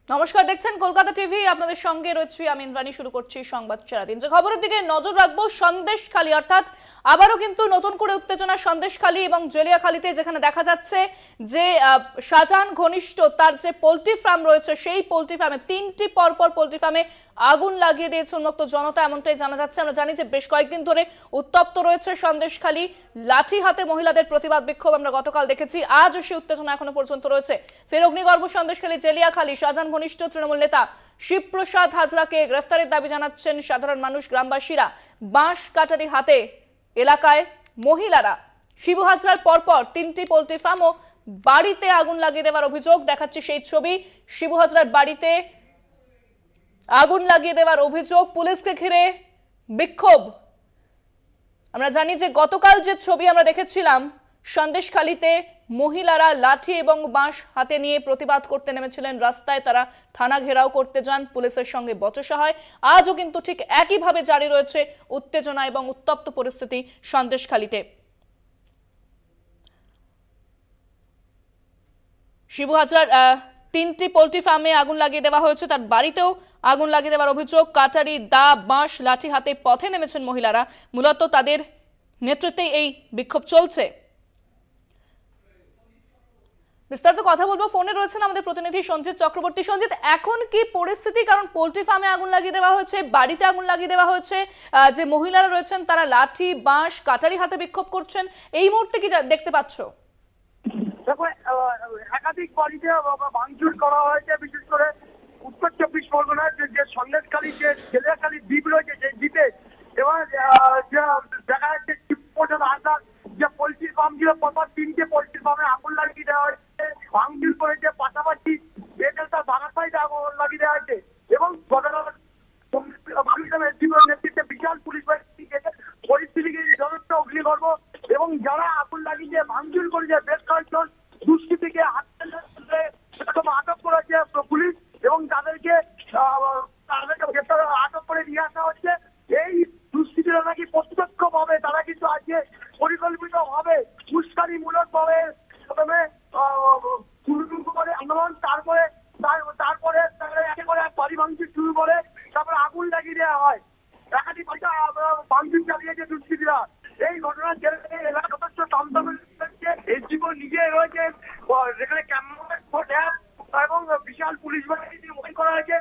নমস্কার, দেখছেন কলকাতা টিভি। আপনাদের সঙ্গে রয়েছি আমি ইন্দ্রাণী। শুরু করছি সংবাদ সারাদিন। যে খবরের দিকে নজর রাখবো, সন্দেশখালী অর্থাৎ আবারও কিন্তু নতুন করে উত্তেজনা সন্দেশখালী এবং জেলিয়াখালীতে, যেখানে দেখা যাচ্ছে যে শাহজাহান ঘনিষ্ঠ তার যে পোল্ট্রি ফার্ম রয়েছে সেই পোল্ট্রি ফার্মে 3টি পরপর পোল্ট্রি ফার্মে আগুন লাগিয়ে দিয়েছে উন্মুক্ত জনতা, এমনটাই জানা যাচ্ছে। আমরা জানি যে বেশ কয়েকদিন ধরে উত্তপ্ত রয়েছে সন্দেশখালী। লাঠি হাতে মহিলাদের প্রতিবাদ বিক্ষোভ আমরা গতকাল দেখেছি, আজও সেই উত্তেজনা এখনো পর্যন্ত রয়েছে। ফের অগ্নিগর্ভ সন্দেশখালী জেলিয়াখালী। শাহজাহান ঘনিষ্ঠ তৃণমূল নেতা শিবপ্রসাদ হাজরাকে গ্রেফতারের দাবি জানাচ্ছেন সাধারণ মানুষ, গ্রামবাসীরা। বাঁশ কাটারি হাতে এলাকায় মহিলারা। শিবু হাজরার পরপর 3টি পোল্ট্রি ফার্ম ও বাড়িতে আগুন লাগিয়ে দেওয়ার অভিযোগ। দেখাচ্ছে সেই ছবি। শিবু হাজরার বাড়িতে আগুন লাগিয়ে দেওয়ার অভিযোগ, পুলিশকে ঘিরে বিক্ষোভ। আমরা জানি যে গতকাল যে ছবি আমরা দেখেছিলাম, সন্দেশখালীতে মহিলারা লাঠি এবং বাঁশ হাতে নিয়ে প্রতিবাদ করতে নেমেছিলেন রাস্তায়। তারা থানা ঘেরাও করতে যান, পুলিশের সঙ্গে বচসা হয়। আজও কিন্তু ঠিক একইভাবে জারি রয়েছে উত্তেজনা এবং উত্তপ্ত পরিস্থিতি সন্দেশখালীতে। শিবু হাজরার 3টি পোল্ট্রি ফার্মে আগুন লাগিয়ে দেওয়া হয়েছে, তার বাড়িতেও আগুন লাগিয়ে দেওয়ার অভিযোগ। কাটারি, দা, বাঁশ, লাঠি হাতে পথে নেমেছেন মহিলারা। মূলত তাদের নেতৃত্বেই এই বিক্ষোভ চলছে। বিস্তারিত কথা বলবো, ফোনে রয়েছেন আমাদের প্রতিনিধি সঞ্জিত চক্রবর্তী। সঞ্জিত, এখন কি পরিস্থিতি? কারণ পোল্ট্রি ফার্মে আগুন লাগিয়ে দেওয়া হয়েছে, বাড়িতে আগুন লাগিয়ে দেওয়া হয়েছে, যে মহিলারা রয়েছেন তারা লাঠি, বাঁশ, কাটারি হাতে বিক্ষোভ করছেন। এই মুহূর্তে কি দেখতে পাচ্ছ? দেখো, একাধিক বাড়িতে ভাঙচুর করা হয়েছে, বিশেষ করে উত্তর 24 পরগনার যে সন্দেশখালী যে জেলিয়াখালী দ্বীপ রয়েছে সেই দ্বীপে। এবং দেখা যাচ্ছে যে পোল্ট্রি ফার্ম ছিল, পরপর 3টে পোল্ট্রি ফার্মে আগুন লাগিয়ে দেওয়া হয়েছে, ভাঙচুর করেছে। পাশাপাশি তার বাগান বাড়িতে আগুন লাগিয়ে দেওয়া হয়েছে। এবং নেতৃত্বে বিশাল পুলিশ বাহিনী পরিস্থিতিকে যথেষ্ট অগ্নিগর্ভ। এবং যারা আগুন লাগিয়ে ভাঙচুর করেছে বেশ কয়েকজন দুষ্কৃতীকে আটক করেছে পুলিশ, এবং তাদেরকে আটক করে নিয়ে আসা হচ্ছে। এই দুষ্কৃতীরা নাকি প্রত্যক্ষভাবে তারা কিন্তু আজকে পরিকল্পিত ভাবে উস্কানিমূলক ভাবে প্রথমে আন্দোলন, তারপরে বাড়ি ভাঙচুর শুরু করে, তারপরে আগুন লাগিয়ে দেওয়া হয়। একাধিক ভাঙচুর চালিয়েছে দুষ্কৃতীরা। এই ঘটনার জেরে এলাকা যথেষ্ট জীবন নিজে রয়েছে, যেখানে এবং বিশাল পুলিশ বাহিনী মোতায়েন করা হয়েছে।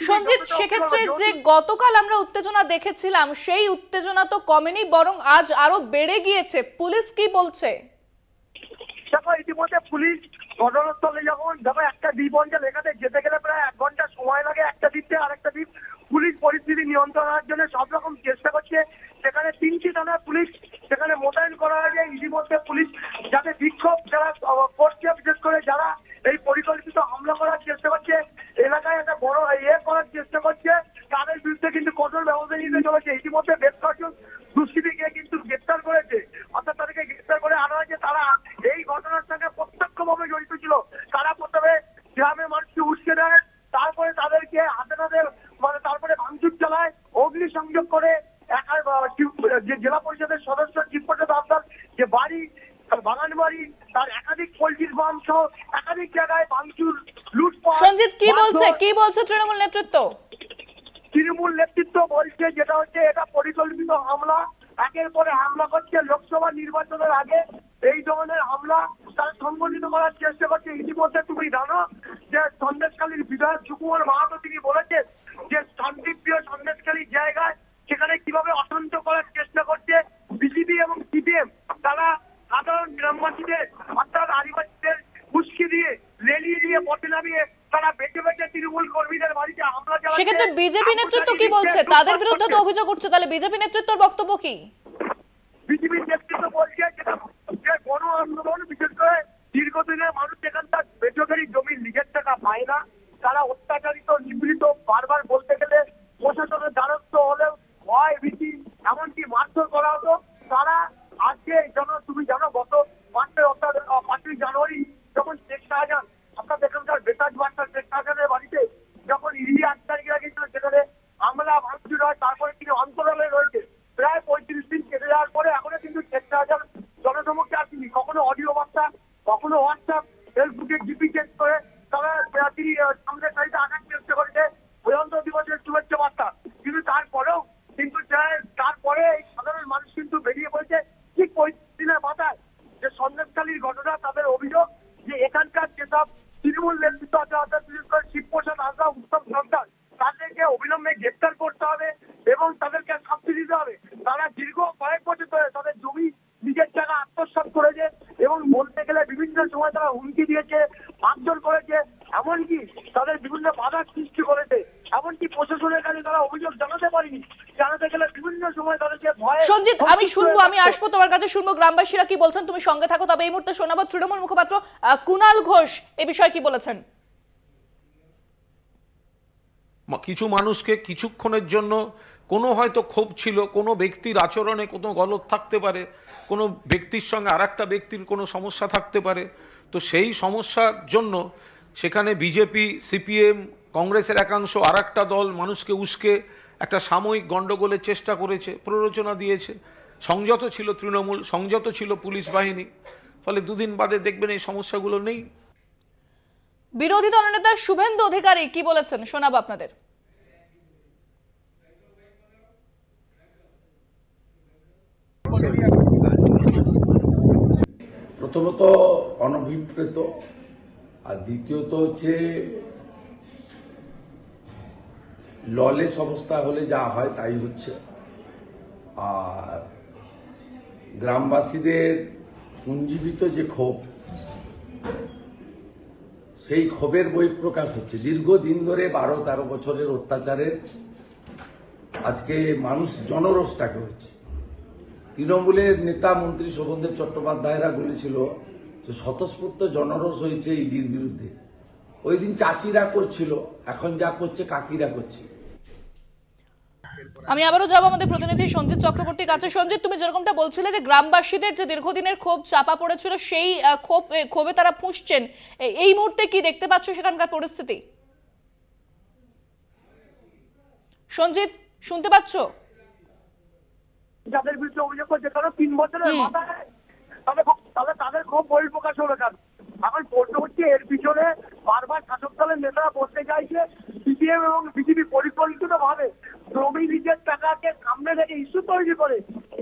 সঞ্জিত, সেক্ষেত্রে যে গতকাল আমরা উত্তেজনা দেখেছিলাম সেই উত্তেজনা তো কমেনি, বরং আজ আরো বেড়ে গিয়েছে। পুলিশ কি বলছে? দেখো, ইতিমধ্যে পুলিশ ঘটনাস্থলে যখন একটা দ্বীপ অঞ্চল, এখানে যেতে গেলে প্রায় 1 ঘন্টা সময় লাগে একটা দ্বীপ থেকে আরেকটা দ্বীপ। পুলিশ পরিস্থিতি নিয়ন্ত্রণের জন্য সব রকম চেষ্টা করছে। সেখানে 3টি থানার পুলিশ সেখানে মোতায়েন করা হয়েছে। ইতিমধ্যে পুলিশ যাতে বিক্ষোভ যারা করছে, বিশেষ করে যারা এই পরিকল্পিত হামলা করার চেষ্টা করছে, এলাকায় একটা বড় করার চেষ্টা করছে, তাদের বিরুদ্ধে কিন্তু কঠোর ব্যবস্থা নিতে চলেছে। ইতিমধ্যে বেশ কয়েকজন দুষ্কৃতীকে কিন্তু গ্রেপ্তার করেছে, অর্থাৎ তাদেরকে গ্রেপ্তার করে আনা হয়েছে। তারা এই ঘটনার সঙ্গে প্রত্যক্ষভাবে জড়িত ছিল। তারা প্রথমে গ্রামের মানুষকে উস্কে দেয়, তারপরে তাদেরকে হাতে তারপরে ভাঙচুর চালায়, অগ্নিসংযোগ করে। যে জেলা পরিষদের সদস্য শিবপ্রসাদ হাজরা যে বাড়ি, বাগান বাড়ি, তার একাধিক পোল্ট্রি ফার্ম সহ একাধিক জায়গায় ভাঙচুর, লুটপাট। সঞ্জিত, কি বলছে তৃণমূল নেতৃত্ব? তৃণমূল নেতৃত্ব বলছে যেটা হচ্ছে এটা পরিকল্পিত হামলা। একের পরে হামলা করছে। লোকসভা নির্বাচনের আগে এই ধরনের হামলা তারা সংগঠিত করার চেষ্টা করছে। ইতিমধ্যে তুমি জানো যে সন্দেশখালীর বিধায়ক সুকুমার মাহাতো তিনি বলেছেন যে শান্তিপ্রিয় সন্দেশখালী জায়গায় সেখানে কিভাবে অশান্ত করার চেষ্টা করছে বিজেপি এবং সিপিএম। তারা সাধারণ গ্রামবাসীদের অর্থাৎ আদিবাসীদের উস্কে দিয়ে, রেলিয়ে দিয়ে, পথে নামিয়ে তারা বেঁচে বেঁচে তৃণমূল কর্মীদের বাড়িতে হামলা চালাচ্ছে। সেক্ষেত্রে বিজেপি নেতৃত্ব কি বলছে? তাদের বিরুদ্ধে তো অভিযোগ উঠছে, তাহলে বিজেপি নেতৃত্বের বক্তব্য কি? বিজেপি নেতৃত্ব বলছে যে গণ আন্দোলন, বিশেষ করে দীর্ঘদিনের মানুষ এখানকার বেসরকারি জমির লিজের টাকা পায় না, তারা অত্যাচারিত, নিপীড়িত, বারবার বলতে গেলে প্রশাসনের দ্বারস্থ হলেও ভয় ভীতি এমনকি মারধর করা হতো। তারা আজকে তুমি জানো গত 5ই জানুয়ারি যখন শেখ শাহজাহান, আপনার এখানকার বেতাজ বার্তার শেখ শাহজাহানের বাড়িতে যখন ইডি আধিকারিকরা গিয়েছিল, সেখানে হামলা ভাঙচুর হয়, তারপরে তিনি অন্তরালে রয়েছে। প্রায় 35 দিন কেটে যাওয়ার পরে এখনো কিন্তু শেখ শাহজাহান জনসমক্ষে আসেনি। কখনো অডিও বার্তা, কখনো হোয়াটসঅ্যাপ, ফেসবুকে জিপি চেক করে তারা তিনি সামনের সারিতে আনার চেষ্টা করেছে প্রজাতন্ত্র দিবসের শুভেচ্ছা বার্তা, কিন্তু তারপরেও কিন্তু তারপরে এই সাধারণ মানুষ কিন্তু বেরিয়ে পড়েছে ঠিক পরিস্থিতির মাথায় যে সন্দেশখালীর ঘটনা। তাদের অভিযোগ যে এখানকার যেসব তৃণমূল নেতৃত্ব আছে অর্থাৎ বিশেষ করে শিবপ্রসাদ হাজরা, উত্তম সরকার, তাদেরকে অবিলম্বে গ্রেপ্তার করতে হবে এবং তাদেরকে শাস্তি দিতে হবে। তারা দীর্ঘ কয়েক বছর ধরে তাদের জমি নিজের জায়গা আত্মসাৎ করেছে এবং বলতে গেলে বিভিন্ন সময় তারা হুমকি দিয়েছে, মারধর করেছে, এমনকি তাদের বিভিন্ন বাধার সৃষ্টি করেছে, এমনকি প্রশাসনের কাছে তারা অভিযোগ জানাতে পারেনি। জানাতে গেলে বিভিন্ন সময় তাদেরকে ভয়। সঞ্জিত, আমি শুনবো, আমি আসবো তোমার কাছে, শুনবো গ্রামবাসীরা কি বলছেন, তুমি সঙ্গে থাকো। তবে এই মুহূর্তে শোনাবো তৃণমূল মুখপাত্র কুণাল ঘোষ এ বিষয়ে কি বলেছেন। কিছু মানুষকে কিছুক্ষণের জন্য কোনো হয়তো ক্ষোভ ছিল, কোনো ব্যক্তির আচরণে কোনো গলত থাকতে পারে, কোনো ব্যক্তির সঙ্গে আর একটা ব্যক্তির কোনো সমস্যা থাকতে পারে, তো সেই সমস্যার জন্য সেখানে বিজেপি, সিপিএম, কংগ্রেসের একাংশ আর একটা দল মানুষকে উস্কে একটা সাময়িক গণ্ডগোলের চেষ্টা করেছে, প্ররোচনা দিয়েছে। সংযত ছিল তৃণমূল, সংযত ছিল পুলিশ বাহিনী, ফলে দুদিন বাদে দেখবেন এই সমস্যাগুলো নেই। বিরোধী দলনেতা শুভেন্দু অধিকারী কি বলেছেন শোনাবো আপনাদের। প্রথমত অনভিপ্রেত, আর দ্বিতীয়ত হচ্ছে ললেস অবস্থা হলে যা হয় তাই হচ্ছে। আর গ্রামবাসীদের পুঞ্জীবিত যে ক্ষোভ, সেই ক্ষোভের বহিঃপ্রকাশ হচ্ছে। দীর্ঘদিন ধরে 12-13 বছরের অত্যাচারের আজকে মানুষ জনরোষটাকে হচ্ছে। তৃণমূলের নেতা মন্ত্রী শোভনদেব চট্টোপাধ্যায়রা বলেছিল যে স্বতঃস্ফূর্ত জনরোষ হয়েছে ইডির বিরুদ্ধে। ওই দিন চাচিরা করছিল, এখন যা করছে কাকিরা করছে। আমি আবারও যাবো আমাদের প্রতিনিধি সঞ্জিত চক্রবর্তীর কাছে। সঞ্জিত, তুমি যেরকমটা বলছিলে যে গ্রামবাসীদের যে দীর্ঘদিনের ক্ষোভ চাপা পড়েছিল, সেই ক্ষোভে তারা ফুঁসছেন, এই মুহূর্তে কি দেখতে পাচ্ছ সেখানকার পরিস্থিতি? সঞ্জিত, শুনতে পাচ্ছ? যাদের বিরুদ্ধে অভিযোগ করছে কারণ 3 বছরের মাথায় তাদের খুব বহিঃপ্রকাশ হলো। কেন এখন প্রশ্ন হচ্ছে, এর পিছনে বারবার শাসক দলের নেতারা বলতে চাইছে সিপিএম এবং বিজেপি পরিকল্পিত ভাবে জমি নিজের টাকাকে সামনে রেখে ইস্যু তৈরি করে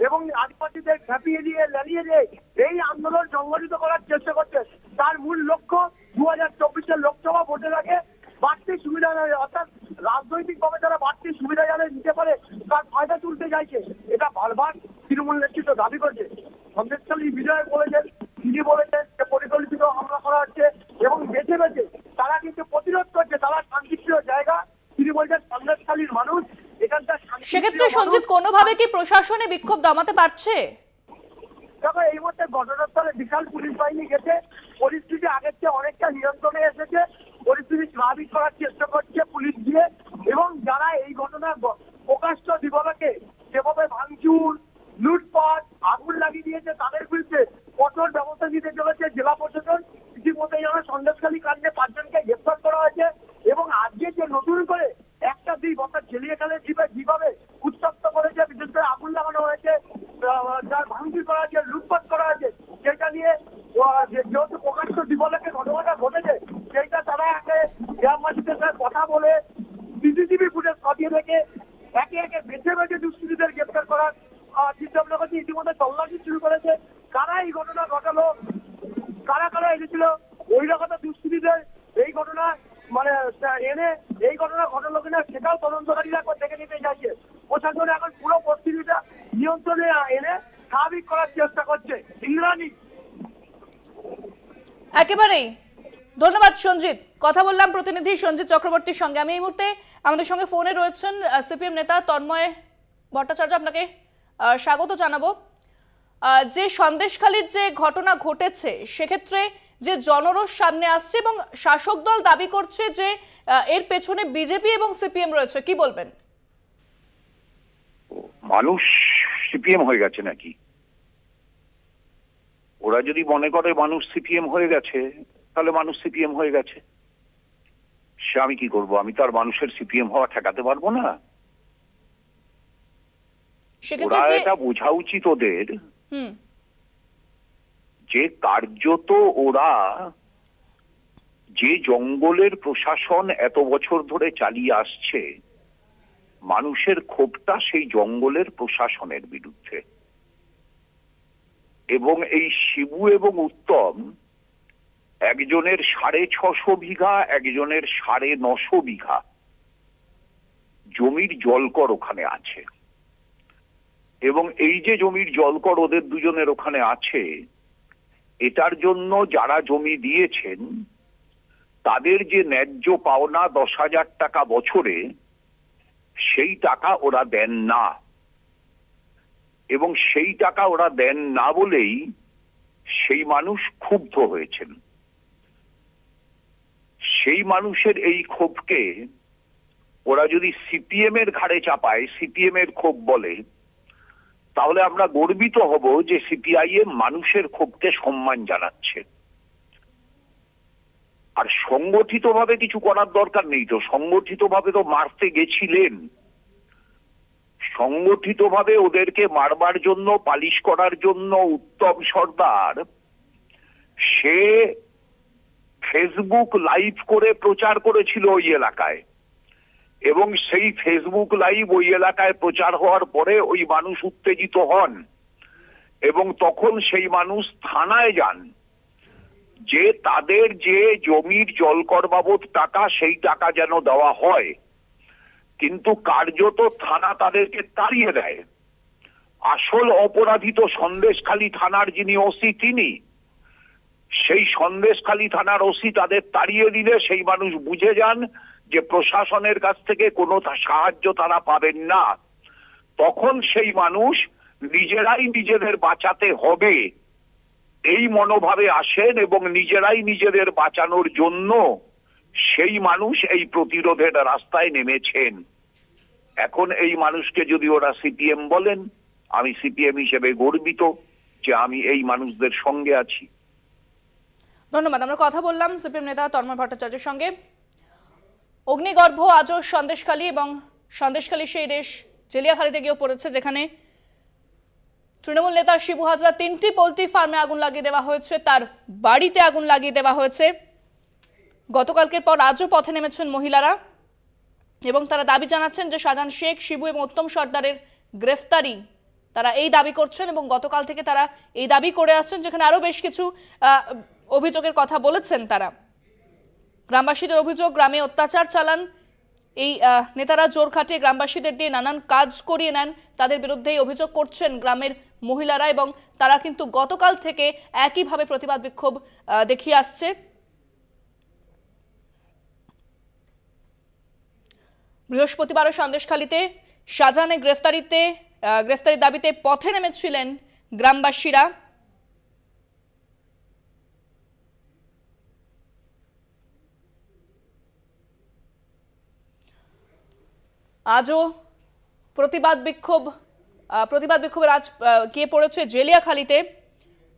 এবং আদিবাসীদের খেপিয়ে দিয়ে লেলিয়ে দিয়ে এই আন্দোলন সংগঠিত করার চেষ্টা করছে। তার মূল লক্ষ্য 2024-এর লোকসভা ভোটের আগে বাড়তি সুবিধা নেয়, অর্থাৎ রাজনৈতিকভাবে তারা বাড়তি সুবিধা যারা নিতে পারে তার ফায়দা তুলতে চাইছে। এটা বারবার তৃণমূল নেতৃত্ব দাবি করছে। সন্দেশখালী বিজয় বলেছেন, তিনি বলেছেন যে পরিকল্পিত হামলা করা হচ্ছে এবং বেছে বেছে তারা কিন্তু প্রতিরোধ করছে। তারা শান্তিপ্রিয় জায়গা, তিনি বলছেন সন্দেশখালীর মানুষ এখানকার। সেক্ষেত্রে সঞ্জিত, কোনোভাবে কি প্রশাসনে বিক্ষোভ দমাতে পারছে? দেখো, এই মুহূর্তে ঘটনাস্থলে বিশাল পুলিশ বাহিনী গেছে, পরিস্থিতি আগের চেয়ে অনেকটা নিয়ন্ত্রণে এসেছে, পরিস্থিতি স্বাভাবিক করার চেষ্টা করছে পুলিশ দিয়ে। এবং যারা এই ঘটনার প্রকাশ্য দিবালোকে যেভাবে ভাঙচুর, লুটপাট, আগুন লাগিয়ে দিয়েছে, তাদের বিরুদ্ধে কঠোর ব্যবস্থা নিতে চলেছে জেলা প্রশাসন। ইতিমধ্যে যেন সন্দেশখালী কাণ্ডে 5 জনকে গ্রেফতার করা হয়েছে এবং আজকে যে নতুন করে একটা দ্বীপ অর্থাৎ জেলিয়াখালী দ্বীপে যেভাবে উত্তপ্ত করেছে, বিশেষ করে আগুন লাগানো হয়েছে, যার ভাঙচুর করা হয়েছে, লুটপাট করা হয়েছে, সেটা নিয়ে যেহেতু প্রকাশ্য দিবালোকে ঘটনাটা ঘটেছে, সেইটা তারা গ্রামবাসীদের সাথে কথা বলে সিসিটিভি ফুটেজ খতিয়ে দেখে একে একে বেছে বেছে দুষ্কৃতীদের গ্রেফতার করার চিন্তা ভাবনা করছে। ইতিমধ্যে তল্লাশি শুরু করেছে। কারা এই ঘটনা ঘটালো, কারা এনেছিল বহিরাগত দুষ্কৃতীদের এই ঘটনা মানে এনে এই ঘটনা ঘটালো কিনা সেটাও তদন্তকারীরা দেখে নিতে চাইছে। প্রশাসন এখন পুরো পরিস্থিতিটা নিয়ন্ত্রণে এনে স্বাভাবিক করার চেষ্টা করছে। ইন্দ্রাণী, একেবারেই ধন্যবাদ সঞ্জিত। কথা বললাম প্রতিনিধি সঞ্জিত চক্রবর্তীর সঙ্গে। আমি এই মুহূর্তে আমাদের সঙ্গে ফোনে রয়েছেন সিপিএম নেতা তন্ময় ভট্টাচার্য, আপনাকে স্বাগত জানাবো। যে সন্দেশখালীর যে ঘটনা ঘটেছে সেক্ষেত্রে যে জনরোষ সামনে আসছে এবং শাসক দল দাবি করছে যে এর পেছনে বিজেপি এবং সিপিএম রয়েছে, কি বলবেন? মানুষ সিপিএম হয়ে গেছে নাকি? ওরা যদি মনে করে মানুষ সিপিএম হয়ে গেছে, তাহলে মানুষ সিপিএম হয়ে গেছে। সে আমি কি করব? আমি তো আর মানুষের সিপিএম হওয়া ঠেকাতে পারবো না। ওরা এটা বোঝা উচিত ওদের যে কার্যত ওরা যে জঙ্গলের প্রশাসন এত বছর ধরে চালিয়ে আসছে, মানুষের ক্ষোভটা সেই জঙ্গলের প্রশাসনের বিরুদ্ধে। এবং এই শিবু এবং উত্তম একজনের 650 বিঘা, একজনের 950 বিঘা জমির জলকর ওখানে আছে। এবং এই যে জমির জলকর ওদের দুজনের ওখানে আছে, এটার জন্য যারা জমি দিয়েছেন তাদের যে ন্যায্য পাওনা 10,000 টাকা বছরে, সেই টাকা ওরা দেন না। এবং সেই টাকা ওরা দেন না বলেই সেই মানুষ ক্ষুব্ধ হয়েছেন। সেই মানুষের এই ক্ষোভকে ওরা যদি সিপিএম এর ঘাড়ে চাপায়, সিপিএম এর ক্ষোভ বলে, তাহলে আমরা গর্বিত হব যে সিপিআইএম মানুষের ক্ষোভকে সম্মান জানাচ্ছে। আর সংগঠিতভাবে কিছু করার দরকার নেই তো, সংগঠিতভাবে তো মারতে গেছিলেন। সংগঠিতভাবে ওদেরকে মারবার জন্য, পালিশ করার জন্য উত্তম সর্দার সে ফেসবুক লাইভ করে প্রচার করেছিল ওই এলাকায়। এবং সেই ফেসবুক লাইভ ওই এলাকায় প্রচার হওয়ার পরে ওই মানুষ উত্তেজিত হন এবং তখন সেই মানুষ থানায় যান যে তাদের যে জমির জলকর বাবদ টাকা, সেই টাকা যেন দেওয়া হয়। কিন্তু কার্যত থানা তাদেরকে তাড়িয়ে দেয়। আসল অপরাধী তো সন্দেশখালী থানার যিনি ওসি, তিনি। সেই সন্দেশখালী থানার ওসি তাদের তাড়িয়ে দিলে সেই মানুষ বুঝে যান যে প্রশাসনের কাছ থেকে কোনো সাহায্য তারা পাবেন না। তখন সেই মানুষ নিজেরাই নিজেদের বাঁচাতে হবে এই মনোভাবে আসেন এবং নিজেরাই নিজেদের বাঁচানোর জন্য সেই মানুষ এই প্রতিরোধের রাস্তায় নেমেছেন। এখন এই মানুষকে যদি ওরা সিপিএম বলেন, আমি সিপিএম হিসেবে গর্বিত যে আমি এই মানুষদের সঙ্গে আছি। ধন্যবাদ। আমরা কথা বললাম সিপিএম নেতা তন্ময় ভট্টাচার্যের সঙ্গে। অগ্নিগর্ভ আজও সন্দেশখালী এবং সন্দেশখালী সেই দেশ জেলিয়াখালীতে গিয়েও পড়েছে, যেখানে তৃণমূল নেতা শিবু হাজরা 3টি পোল্ট্রি ফার্মে আগুন লাগিয়ে দেওয়া হয়েছে, তার বাড়িতে আগুন লাগিয়ে দেওয়া হয়েছে। গতকালকের পর আজও পথে নেমেছেন মহিলারা এবং তারা দাবি জানাচ্ছেন যে শাহজাহান শেখ, শিবু এবং উত্তম সর্দারের গ্রেফতারি তারা এই দাবি করছেন এবং গতকাল থেকে তারা এই দাবি করে আসছেন, যেখানে আরও বেশ কিছু অভিযোগের কথা বলেছেন তারা। গ্রামবাসীদের অভিযোগ, গ্রামে অত্যাচার চালান এই নেতারা, জোর খাটিয়ে গ্রামবাসীদের দিয়ে নানান কাজ করিয়ে নেন, তাদের বিরুদ্ধেই অভিযোগ করছেন গ্রামের মহিলারা এবং তারা কিন্তু গতকাল থেকে একইভাবে প্রতিবাদ বিক্ষোভ দেখিয়ে আসছে। বৃহস্পতিবারও সন্দেশখালীতে শাহজাহানের গ্রেফতারির দাবিতে পথে নেমেছিলেন গ্রামবাসীরা। আজও প্রতিবাদ বিক্ষোভের আজ গিয়ে পড়েছে জেলিয়াখালীতে।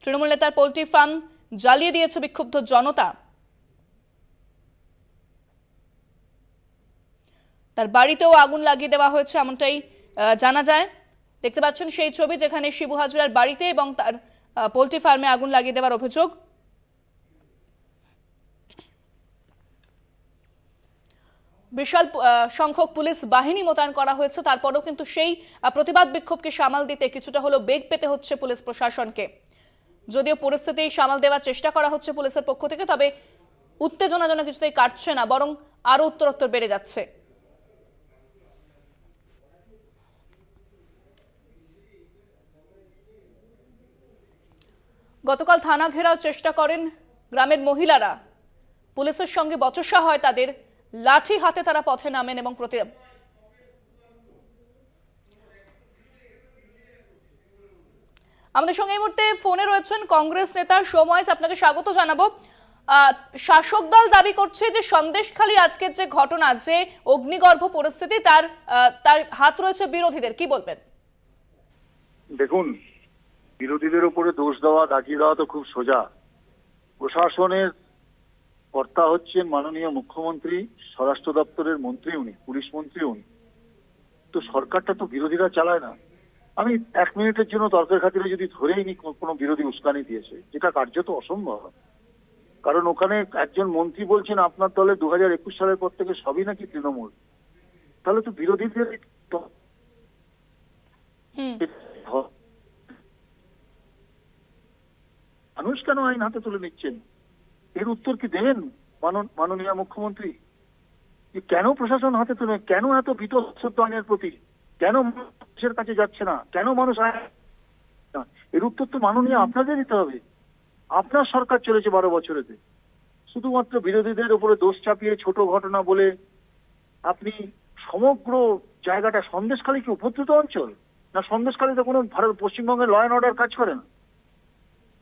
তৃণমূল নেতার পোল্ট্রি ফার্ম জ্বালিয়ে দিয়েছে বিক্ষুব্ধ জনতা। তার বাড়িতেও আগুন লাগিয়ে দেওয়া হয়েছে এমনটাই জানা যায়। দেখতে পাচ্ছেন সেই ছবি, যেখানে শিবু হাজরার বাড়িতে এবং তার পোল্ট্রি ফার্মে আগুন লাগিয়ে দেওয়ার অভিযোগ। বিশাল সংখ্যক পুলিশ বাহিনী মোতায়েন করা হয়েছে, তারপরেও কিন্তু সেই প্রতিবাদ বিক্ষোভকে সামাল দিতে কিছুটা হলেও বেগ পেতে হচ্ছে পুলিশ প্রশাসনকে। যদিও পরিস্থিতি সামাল দেওয়ার চেষ্টা করা হচ্ছে পুলিশের পক্ষ থেকে, তবে উত্তেজনা যেন কিছুতেই কাটছে না, বরং আরো উত্তরোত্তর বেড়ে যাচ্ছে। গতকাল থানা ঘেরাও চেষ্টা করেন গ্রামের মহিলারা, পুলিশের সঙ্গে বচসা হয় তাদের, লাঠি হাতে তারা পথে নামেন এবং আমাদের সঙ্গে এই মুহূর্তে ফোনে রয়েছেন কংগ্রেস নেতা সোমওয়াইজ, আপনাকে স্বাগত জানাবো। শাসক দল দাবি করছে যে সন্দেশখালী আজকের যে ঘটনা, যে অগ্নিগর্ভ পরিস্থিতি, তার হাত রয়েছে বিরোধীদের, কি বলবেন? দেখুন, বিরোধীদের উপরে দোষ দেওয়া, দাগিয়ে দেওয়া তো খুব সোজা। প্রশাসনের কর্তা হচ্ছেন মাননীয় মুখ্যমন্ত্রী, স্বরাষ্ট্র দপ্তরের মন্ত্রী উনি, পুলিশ মন্ত্রী উনি। তো সরকারটা তো বিরোধীরা চালায় না। আমি 1 মিনিটের জন্য তর্কের খাতিরে যদি ধরেই নি কোনো বিরোধী উস্কানি দিয়েছে, যেটা কার্যত অসম্ভব, কারণ ওখানে একজন মন্ত্রী বলছেন আপনার দলে 2021 সালের পর থেকে সবই নাকি তৃণমূল। তাহলে তো বিরোধীদের মানুষ কেন আইন হাতে তুলে নিচ্ছেন? এর উত্তর কি দেবেন মাননীয় মুখ্যমন্ত্রী? যে কেন প্রশাসন হাতে তুলে, কেন এত বিতর্ক আইনের প্রতি, কেন মানুষের কাছে যাচ্ছে না, কেন মানুষ এর উত্তর তো মাননীয় আপনাদের দিতে হবে। আপনার সরকার চলেছে 12 বছরেতে, শুধুমাত্র বিরোধীদের উপরে দোষ চাপিয়ে ছোট ঘটনা বলে আপনি সমগ্র জায়গাটা সন্দেশখালী কি উপদ্রুত অঞ্চল না? সন্দেশখালীতে কোনো পশ্চিমবঙ্গের ল অ্যান্ড অর্ডার কাজ করে না?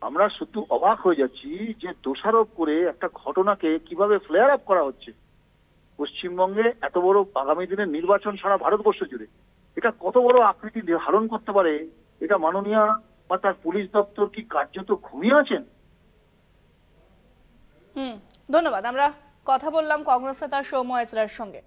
আমরা শুধু অবাক হয়ে যাচ্ছি যে দোষারোপ করে একটা ঘটনাকে কিভাবে ফ্লেয়ার আপ করা হচ্ছে পশ্চিমবঙ্গে। এত বড় আগামী দিনের নির্বাচন সারা ভারতবর্ষ জুড়ে এটা কত বড় আকৃতি ধারণ করতে পারে, এটা মাননীয় বা তার পুলিশ দপ্তর কি কার্যত ঘুমিয়ে আছেন? ধন্যবাদ। আমরা কথা বললাম কংগ্রেস নেতা সৌম্য এচরার সঙ্গে।